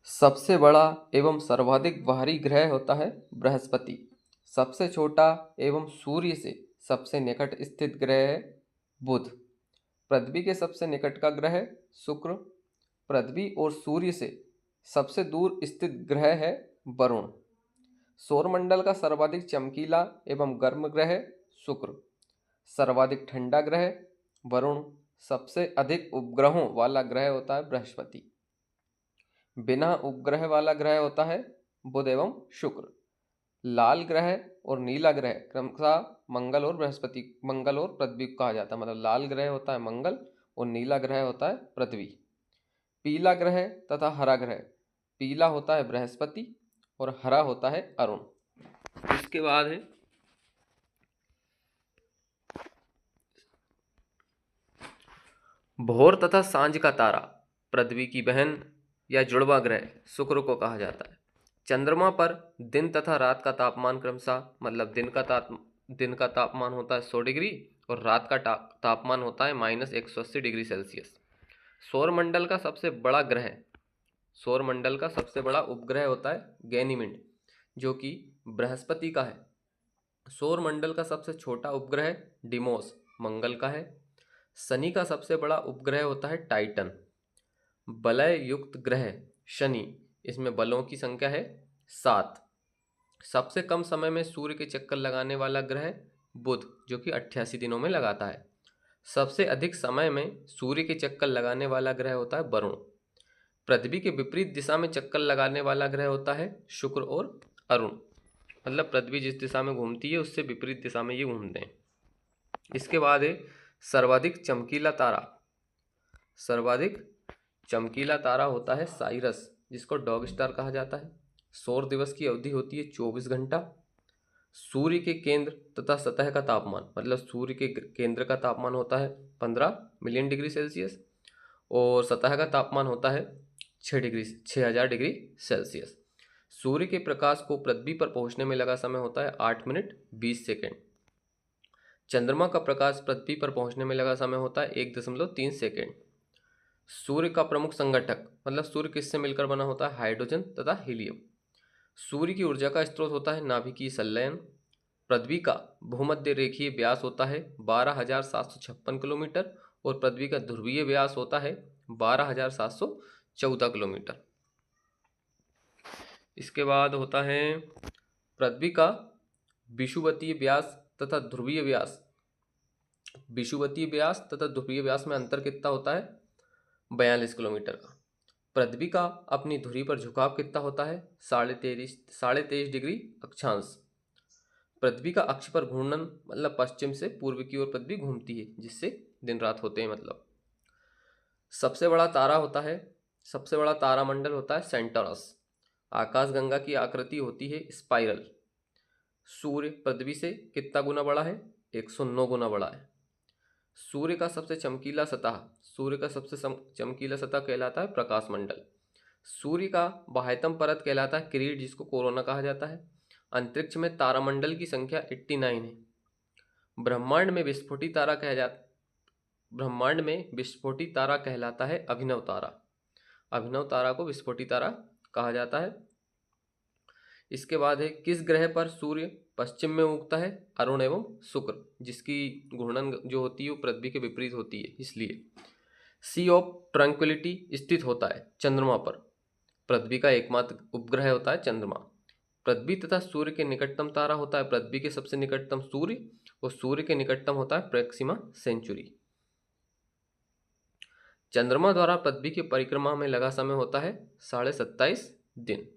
सबसे बड़ा एवं सर्वाधिक भारी ग्रह होता है बृहस्पति। सबसे छोटा एवं सूर्य से सबसे निकट स्थित ग्रह है बुध। पृथ्वी के सबसे निकट का ग्रह है शुक्र। पृथ्वी और सूर्य से सबसे दूर स्थित ग्रह है वरुण। सौरमंडल का सर्वाधिक चमकीला एवं गर्म ग्रह है शुक्र। सर्वाधिक ठंडा ग्रह वरुण। सबसे अधिक उपग्रहों वाला ग्रह होता है बृहस्पति। बिना उपग्रह वाला ग्रह होता है बुध एवं शुक्र। लाल ग्रह और नीला ग्रह क्रमशः मंगल और बृहस्पति, मंगल और पृथ्वी को कहा जाता है। मतलब लाल ग्रह होता है मंगल और नीला ग्रह होता है पृथ्वी। पीला ग्रह तथा हरा ग्रह, पीला होता है बृहस्पति और हरा होता है अरुण। इसके बाद है भोर तथा सांझ का तारा, पृथ्वी की बहन या जुड़वा ग्रह शुक्र को कहा जाता है। चंद्रमा पर दिन तथा रात का तापमान क्रमशः, मतलब दिन का तापमान होता है 100 डिग्री और रात का तापमान होता है -180 डिग्री सेल्सियस। सौरमंडल का सबसे बड़ा ग्रह, सौरमंडल का सबसे बड़ा उपग्रह होता है गैनीमेड, जो कि बृहस्पति का है। सौरमंडल का सबसे छोटा उपग्रह डिमोस, मंगल का है। शनि का सबसे बड़ा उपग्रह होता है टाइटन। बलय युक्त ग्रह शनि, इसमें बलों की संख्या है 7। सबसे कम समय में सूर्य के चक्कर लगाने वाला ग्रह बुध, जो कि 88 दिनों में लगाता है। सबसे अधिक समय में सूर्य के चक्कर लगाने वाला ग्रह होता है वरुण। पृथ्वी के विपरीत दिशा में चक्कर लगाने वाला ग्रह होता है शुक्र और अरुण। मतलब पृथ्वी जिस दिशा में घूमती है उससे विपरीत दिशा में ये घूमते हैं। इसके बाद है सर्वाधिक चमकीला तारा। सर्वाधिक चमकीला तारा होता है साइरस, जिसको डॉग स्टार कहा जाता है। सौर दिवस की अवधि होती है 24 घंटा। सूर्य के केंद्र तथा सतह का तापमान, मतलब सूर्य के केंद्र का तापमान होता है 15 मिलियन डिग्री सेल्सियस और सतह का तापमान होता है 6000 डिग्री सेल्सियस। सूर्य के प्रकाश को पृथ्वी पर पहुंचने में लगा समय होता है 8 मिनट 20 सेकेंड। चंद्रमा का प्रकाश पृथ्वी पर पहुंचने में लगा समय होता है 1.3 सेकेंड। सूर्य का प्रमुख संगठक, मतलब सूर्य किससे मिलकर बना होता है, हाइड्रोजन तथा हीलियम। सूर्य की ऊर्जा का स्रोत होता है नाभिकीय संलयन। पृथ्वी का भूमध्य रेखीय व्यास होता है 12,756 किलोमीटर और पृथ्वी का ध्रुवीय व्यास होता है 12,714 किलोमीटर। इसके बाद होता है पृथ्वी का विषुवतीय व्यास तथा ध्रुवीय व्यास। विषुवतीय व्यास तथा ध्रुवीय व्यास में अंतर कितना होता है, 42 किलोमीटर का। पृथ्वी का अपनी धुरी पर झुकाव कितना होता है, 23.5 डिग्री अक्षांश। पृथ्वी का अक्ष पर घूर्णन, मतलब पश्चिम से पूर्व की ओर पृथ्वी घूमती है, जिससे दिन रात होते हैं। मतलब सबसे बड़ा तारा होता है, सबसे बड़ा तारामंडल होता है सेंटोरस। आकाशगंगा की आकृति होती है स्पाइरल। सूर्य पृथ्वी से कितना गुना बड़ा है, 109 गुना बड़ा है। सूर्य का सबसे चमकीला सतह, सूर्य का सबसे चमकीला सतह कहलाता है प्रकाश मंडल। सूर्य का बाह्यतम परत कहलाता है किरीट, जिसको कोरोना कहा जाता है। अंतरिक्ष में तारामंडल की संख्या 89 है। ब्रह्मांड में विस्फोटी तारा कहलाता है अभिनव तारा। अभिनव तारा को विस्फोटी तारा कहा जाता है। इसके बाद है किस ग्रह पर सूर्य पश्चिम में उगता है, अरुण एवं शुक्र, जिसकी घूर्णन जो होती है वो पृथ्वी के विपरीत होती है, इसलिए। सी ऑफ ट्रैंक्विलिटी स्थित होता है चंद्रमा पर। पृथ्वी का एकमात्र उपग्रह होता है चंद्रमा। पृथ्वी तथा सूर्य के निकटतम तारा होता है पृथ्वी के सबसे निकटतम सूर्य और सूर्य के निकटतम होता है प्रोक्सिमा सेंचुरी। चंद्रमा द्वारा पृथ्वी की परिक्रमा में लगा समय होता है 27.5 दिन।